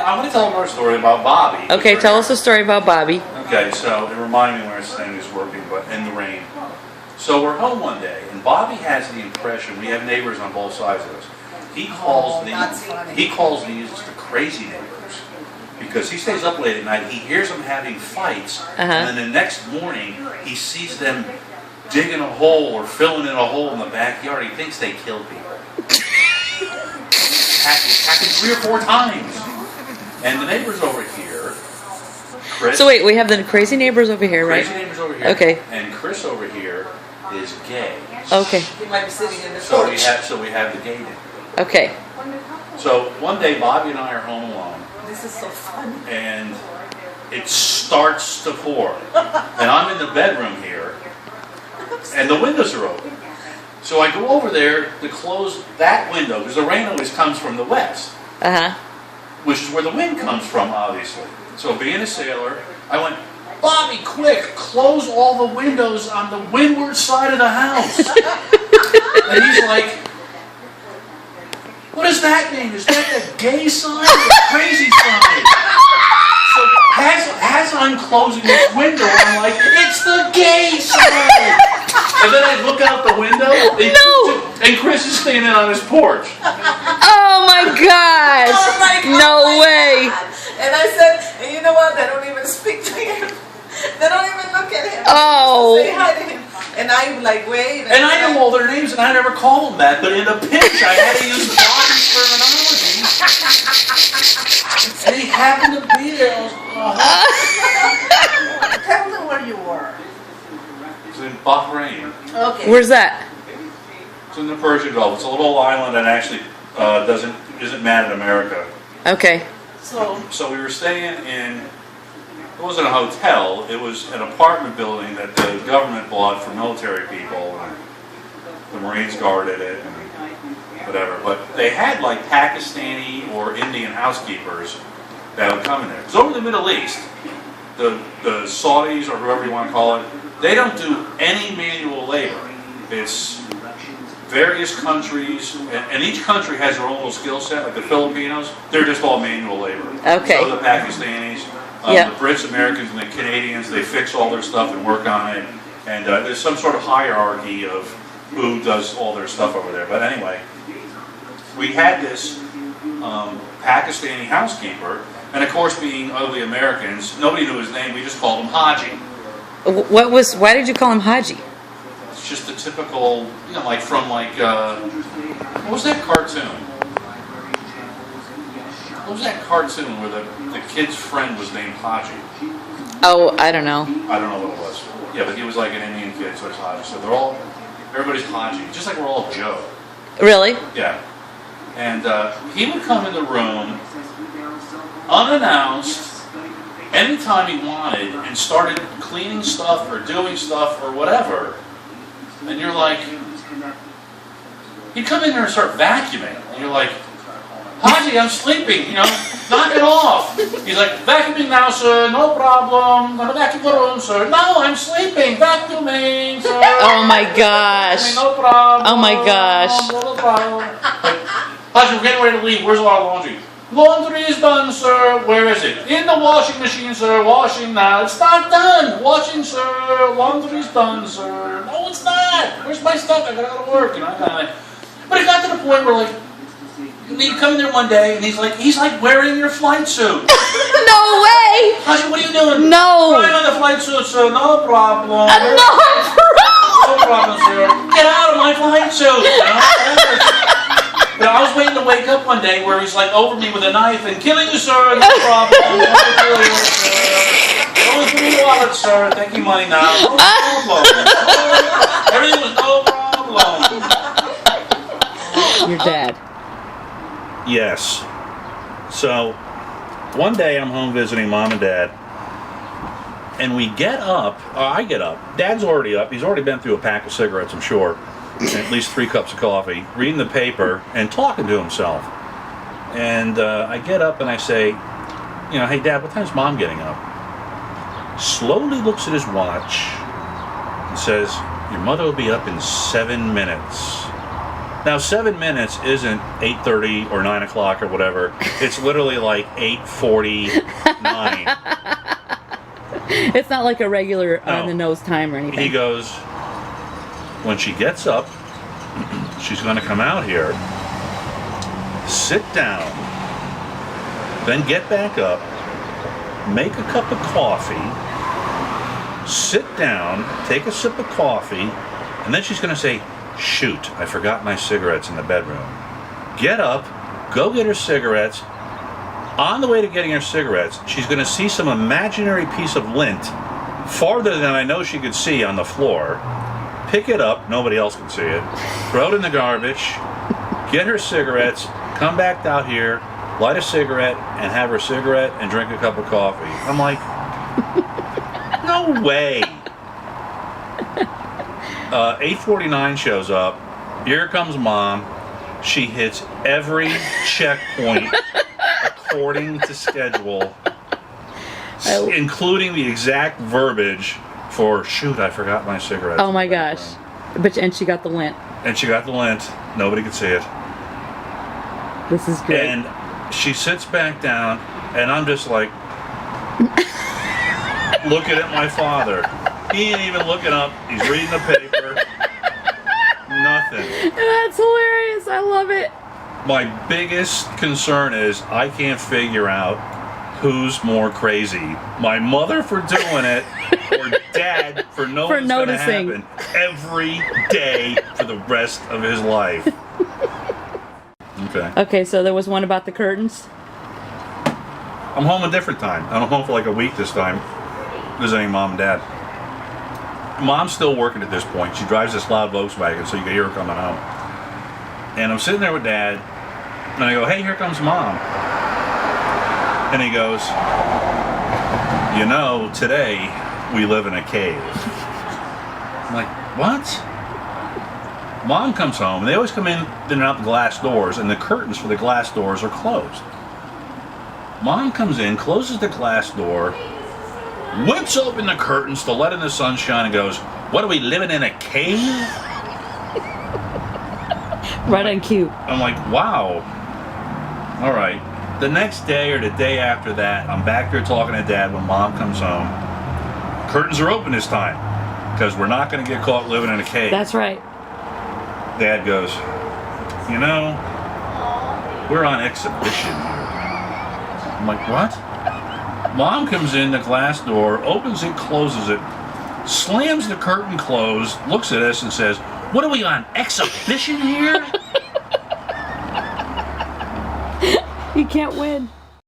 I'm going to tell another story about Bobby. Okay, tell us a story about Bobby. Okay, so it reminded me when this thing is working, but in the rain. So we're home one day, and Bobby has the impression we have neighbors on both sides of us. He calls these the crazy neighbors because he stays up late at night. He hears them having fights, and then the next morning he sees them digging a hole or filling in a hole in the backyard. He thinks they killed people. Happened 3 or 4 times. And the neighbors over here, Chris. So wait, we have the crazy neighbors over here, right? Crazy neighbors over here. Okay. And Chris over here is gay. Okay. He might be sitting in the So porch. we have the gay neighbor. Okay. So one day Bobby and I are home alone. This is so funny. And it starts to pour. And I'm in the bedroom here. And the windows are open. So I go over there to close that window, because the rain always comes from the west. Which is where the wind comes from, obviously. So being a sailor, I went, Bobby, quick, close all the windows on the windward side of the house. And he's like, what does that mean? Is that the gay side or the crazy side? So as I'm closing this window, I'm like, it's the gay side. And then I look out the window, and Chris is standing on his porch. Oh my gosh! Oh my God, No way! God. And I said, and you know what? They don't even speak to him. They don't even look at him. Oh. Say hi to him. And I'm like, wait. And I know all their names, and I never call them that, but in a pinch, I had to use Bobby's terminology. And he happened to be there. I was like, Tell them where you were. It's in Bahrain. Okay. Where's that? It's in the Persian Gulf. It's a little island that actually isn't mad at America. Okay. So we were staying in, it wasn't a hotel, it was an apartment building that the government bought for military people, and the Marines guarded it, and whatever. But they had like Pakistani or Indian housekeepers that would come in there. Because over the Middle East, the Saudis, or whoever you want to call it, they don't do any manual labor. It's various countries, and each country has their own little skill set. Like the Filipinos, they're just all manual labor. Okay. So the Pakistanis, the Brits, Americans, and the Canadians, they fix all their stuff and work on it. And there's some sort of hierarchy of who does all their stuff over there. But anyway, we had this Pakistani housekeeper, and of course, being ugly Americans, nobody knew his name. We just called him Haji. Why did you call him Haji? It's just the typical, like from what was that cartoon? What was that cartoon where the kid's friend was named Haji? Oh, I don't know. I don't know what it was. Yeah, but he was like an Indian kid, so it's Haji. So everybody's Haji, just like we're all Joe. Really? Yeah. And he would come in the room unannounced anytime he wanted and started cleaning stuff or doing stuff or whatever. And you're like, he'd come in there and start vacuuming. And you're like, Haji, I'm sleeping, knock it off. He's like, vacuuming now, sir, no problem. I'm going to vacuum the room, sir. No, I'm sleeping, vacuuming, sir. Oh my gosh. No problem. Oh my gosh. No problem. Like, Haji, we're getting ready to leave. Where's all our laundry? Laundry is done, sir. Where is it? In the washing machine, sir. Washing now. It's not done. Washing, sir. Laundry's done, sir. No, it's not. Where's my stuff? I gotta go to work. But it got to the point where, like, you come in there one day and he's like wearing your flight suit. No way. Haji, what are you doing? No. Trying on the flight suit, sir. No problem. No problem. No problem, sir. Get out of my flight suit. But I was waiting to wake up one day where he's like over me with a knife and killing you, sir. No problem. Only for me wallet, sir. Taking money now. No problem. Everything was no problem. Your dad. Yes. So one day I'm home visiting mom and dad, and we get up. I get up. Dad's already up. He's already been through a pack of cigarettes, I'm sure. And at least 3 cups of coffee, reading the paper, and talking to himself. And I get up and I say, hey, Dad, what time's Mom getting up? Slowly looks at his watch and says, your mother will be up in 7 minutes. Now 7 minutes isn't 8:30 or 9 o'clock or whatever. It's literally like 8:49. It's not like a regular No. on the nose time or anything. He goes, when she gets up, she's going to come out here, sit down, then get back up, make a cup of coffee, sit down, take a sip of coffee, and then she's going to say, shoot, I forgot my cigarettes in the bedroom. Get up, go get her cigarettes. On the way to getting her cigarettes, she's going to see some imaginary piece of lint farther than I know she could see on the floor. Pick it up, nobody else can see it, throw it in the garbage, get her cigarettes, come back out here, light a cigarette, and have her cigarette and drink a cup of coffee. I'm like, no way. 8:49 shows up. Here comes Mom. She hits every checkpoint according to schedule, including the exact verbiage for shoot, I forgot my cigarettes. Oh my gosh. And she got the lint. And she got the lint. Nobody could see it. This is great. And she sits back down, and I'm just like looking at my father. He ain't even looking up. He's reading the paper. Nothing. That's hilarious. I love it. My biggest concern is I can't figure out who's more crazy. My mother for doing it, or Dad for knowing For it's going to noticing. happen every day for the rest of his life. Okay. Okay, so there was one about the curtains. I'm home a different time. I'm home for like a week this time, visiting Mom and Dad. Mom's still working at this point. She drives this loud Volkswagen, so you can hear her coming home. And I'm sitting there with Dad, and I go, hey, here comes Mom. And he goes, you know, today we live in a cave. I'm like, what? Mom comes home, and they always come in and out the glass doors, and the curtains for the glass doors are closed. Mom comes in, closes the glass door, whips open the curtains to let in the sunshine, and goes, what are we, living in a cave? Right on cue. I'm like, wow. All right. The next day or the day after that, I'm back there talking to Dad when Mom comes home. Curtains are open this time because we're not going to get caught living in a cave. That's right. Dad goes, you know, we're on exhibition here. I'm like, what? Mom comes in the glass door, opens it, closes it, slams the curtain closed, looks at us and says, what are we on, exhibition here? You can't win.